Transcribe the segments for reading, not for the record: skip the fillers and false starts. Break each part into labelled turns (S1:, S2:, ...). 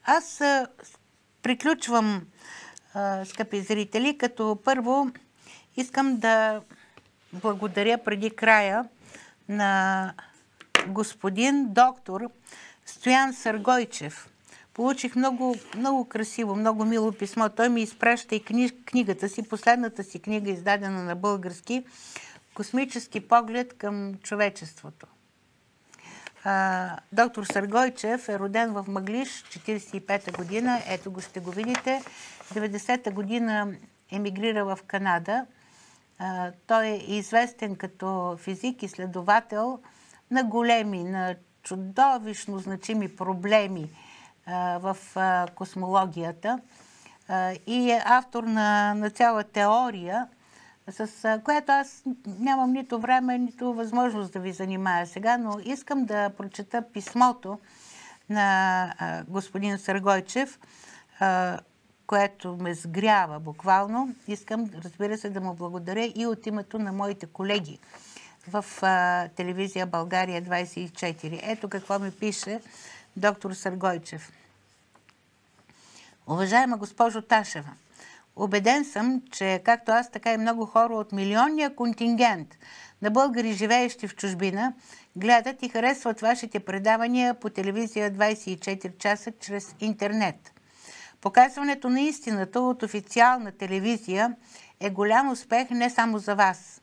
S1: Аз приключвам, скъпи зрители, като първо искам да благодаря преди края на господин доктор Стоян Съргойчев. Получих много красиво, много мило писмо. Той ми изпраща и книгата си, последната си книга, издадена на български, "Космически поглед към човечеството". Доктор Съргойчев е роден в Мъглиж, 45-та година. Ето го, ще го видите. 90-та година емигрира в Канада. Той е известен като физик, изследовател на големи, на чудовищно значими проблеми в космологията и е автор на цяла теория, с която аз нямам нито време, нито възможност да ви занимая сега, но искам да прочета писмото на господин Съргойчев, което ме сгрява буквално. Искам, разбира се, да му благодаря и от името на моите колеги в телевизия България 24. Ето какво ми пише доктор Съргойчев. Уважаема госпожо Ташева, убеден съм, че както аз, така и много хора от милионния контингент на българи, живеещи в чужбина, гледат и харесват вашите предавания по телевизия 24 часа чрез интернет. Показването на истината от официална телевизия е голям успех не само за вас.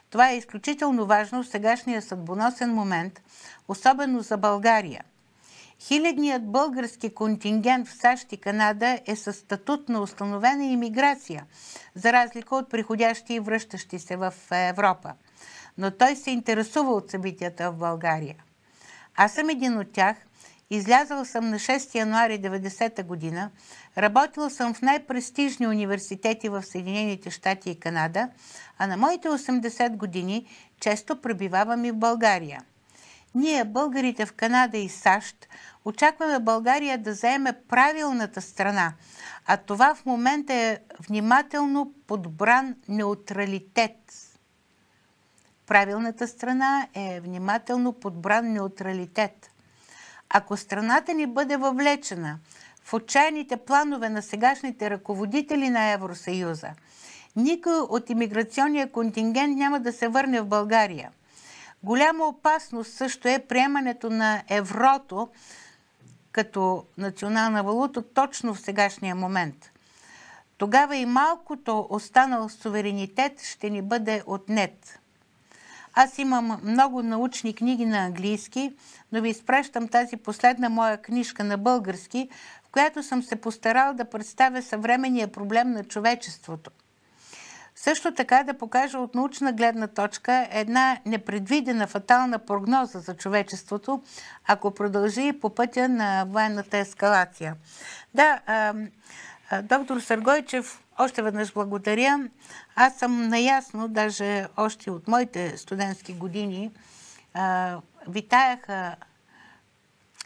S1: Това е изключително важно в сегашния съдбоносен момент, особено за България. Хилядният български контингент в САЩ и Канада е със статут на установена имиграция, за разлика от приходящи и връщащи се в Европа. Но той се интересува от събитията в България. Аз съм един от тях. Излязъл съм на 6 януари 1990 година, работил съм в най-престижни университети в Съединените щати и Канада, а на моите 80 години често пребивавам и в България. Ние, българите в Канада и САЩ, очакваме България да заеме правилната страна, а това в момента е внимателно подбран неутралитет. Правилната страна е внимателно подбран неутралитет. Ако страната ни бъде въвлечена в отчаяните планове на сегашните ръководители на Евросъюза, никой от имиграционния контингент няма да се върне в България. Голяма опасност също е приемането на еврото като национална валута точно в сегашния момент. Тогава и малкото останал суверенитет ще ни бъде отнет. Аз имам много научни книги на английски, но ви изпращам тази последна моя книжка на български, в която съм се постарал да представя съвременния проблем на човечеството. Също така да покажа от научна гледна точка една непредвидена фатална прогноза за човечеството, ако продължи по пътя на военната ескалация. Да, доктор Съргойчев, още веднъж благодаря. Аз съм наясно, даже още от моите студентски години,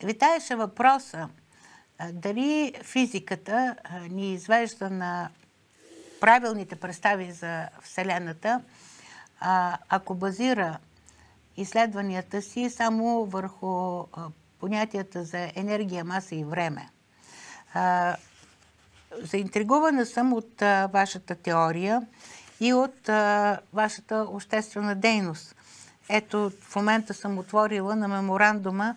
S1: витаеше въпроса дали физиката ни извежда на правилните представи за Вселената, ако базира изследванията си само върху понятията за енергия, маса и време. Заинтригувана съм от вашата теория и от вашата обществена дейност. Ето, в момента съм отворила на меморандума,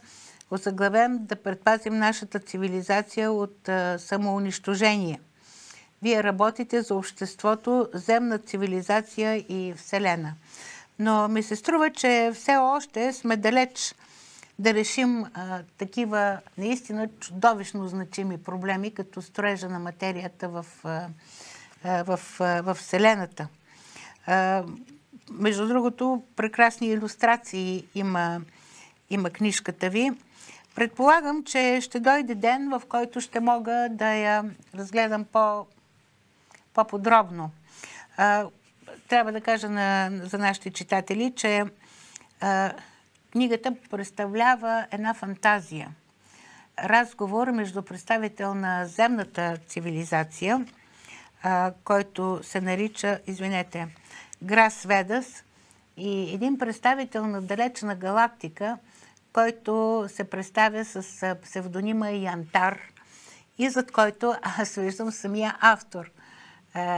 S1: озаглавен "Да предпазим нашата цивилизация от самоунищожение". Вие работите за обществото, земна цивилизация и Вселена. Но ми се струва, че все още сме далеч да решим такива наистина чудовищно значими проблеми, като строежа на материята в Вселената. Между другото, прекрасни илюстрации има книжката ви. Предполагам, че ще дойде ден, в който ще мога да я разгледам по-подробно. Трябва да кажа за нашите читатели, че книгата представлява една фантазия. Разговор между представител на земната цивилизация, който се нарича, Грас Ведас, и един представител на далечна галактика, който се представя с псевдонима Янтар и зад който аз виждам самия автор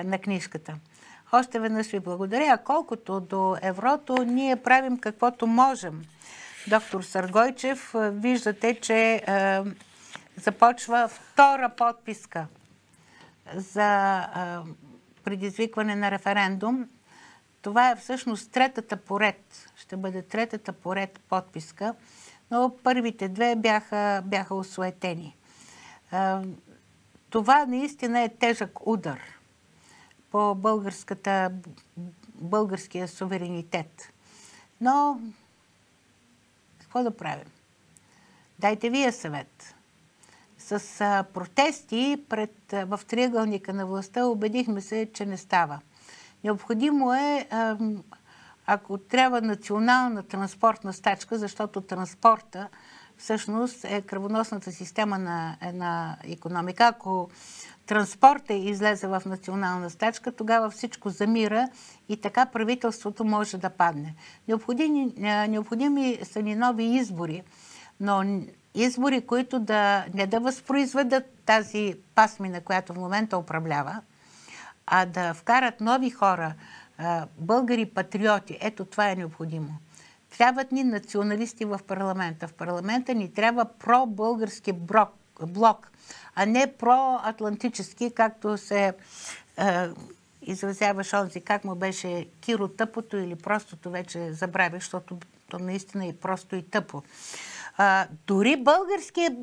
S1: на книжката. Още веднъж ви благодаря. Колкото до еврото, ние правим каквото можем. Доктор Съргойчев, виждате, че започва втора подписка за предизвикване на референдум. Това е всъщност третата поред. Ще бъде третата поред подписка, но първите две бяха осуетени. Това наистина е тежък удар по българския суверенитет. Но какво да правим? Дайте вие съвет. С протести в триъгълника на властта убедихме се, че не става. Необходимо е, ако трябва, национална транспортна стачка, защото транспорта всъщност е кръвоносната система на една икономика. Ако транспортът излезе в национална стачка, тогава всичко замира и така правителството може да падне. Необходими са ни нови избори, но избори, които не да възпроизведат тази пасмина, която в момента управлява, а да вкарат нови хора, българи патриоти. Ето това е необходимо. Трябват ни националисти в парламента. В парламента ни трябва про-български блок, а не про-атлантически, както се изразяваш онзи, как му беше Киро тъпото или простото, вече забравих, защото то наистина е просто и тъпо. Дори българският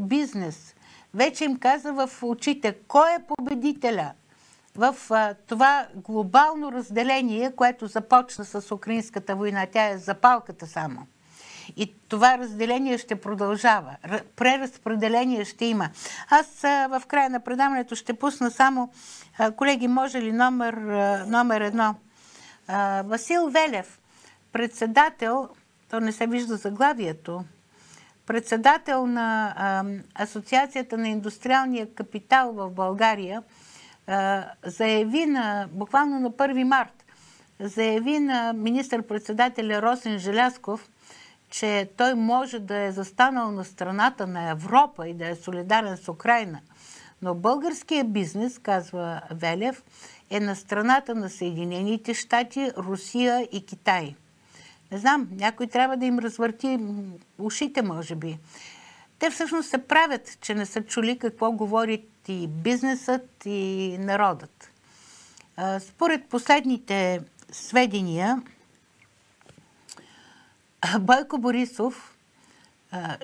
S1: бизнес вече им каза в очите кой е победителя в това глобално разделение, което започна с Украинската война. Тя е запалката само. И това разделение ще продължава. Преразпределение ще има. Аз в края на предаването ще пусна само, колеги, може ли номер едно? Васил Велев, председател, то не се вижда заглавието, председател на Асоциацията на индустриалния капитал в България, заяви буквално на 1 март, заяви на министър-председателя Росен Желязков, че той може да е застанал на страната на Европа и да е солидарен с Украйна. Но българският бизнес, казва Велев, е на страната на Съединените щати, Русия и Китай. Не знам, някой трябва да им развърти ушите, може би. Те всъщност се правят, че не са чули какво говорят и бизнесът, и народът. Според последните сведения, Бойко Борисов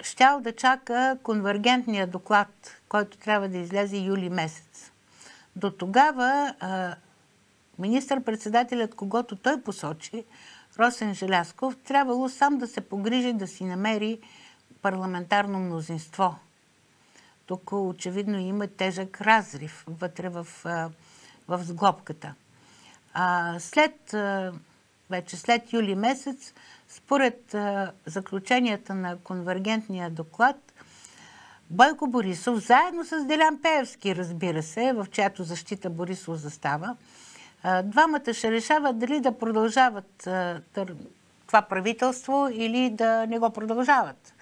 S1: щял да чака конвергентния доклад, който трябва да излезе юли месец. До тогава министър-председателят, когото той посочи, Росен Желязков, трябвало сам да се погрижи да си намери парламентарно мнозинство. Тук очевидно има тежък разрив вътре в сглобката. Вече след юли месец, според заключенията на конвергентния доклад, Бойко Борисов, заедно с Делян Пеевски, разбира се, в чиято защита Борисов застава, двамата ще решават дали да продължават това правителство или да не го продължават.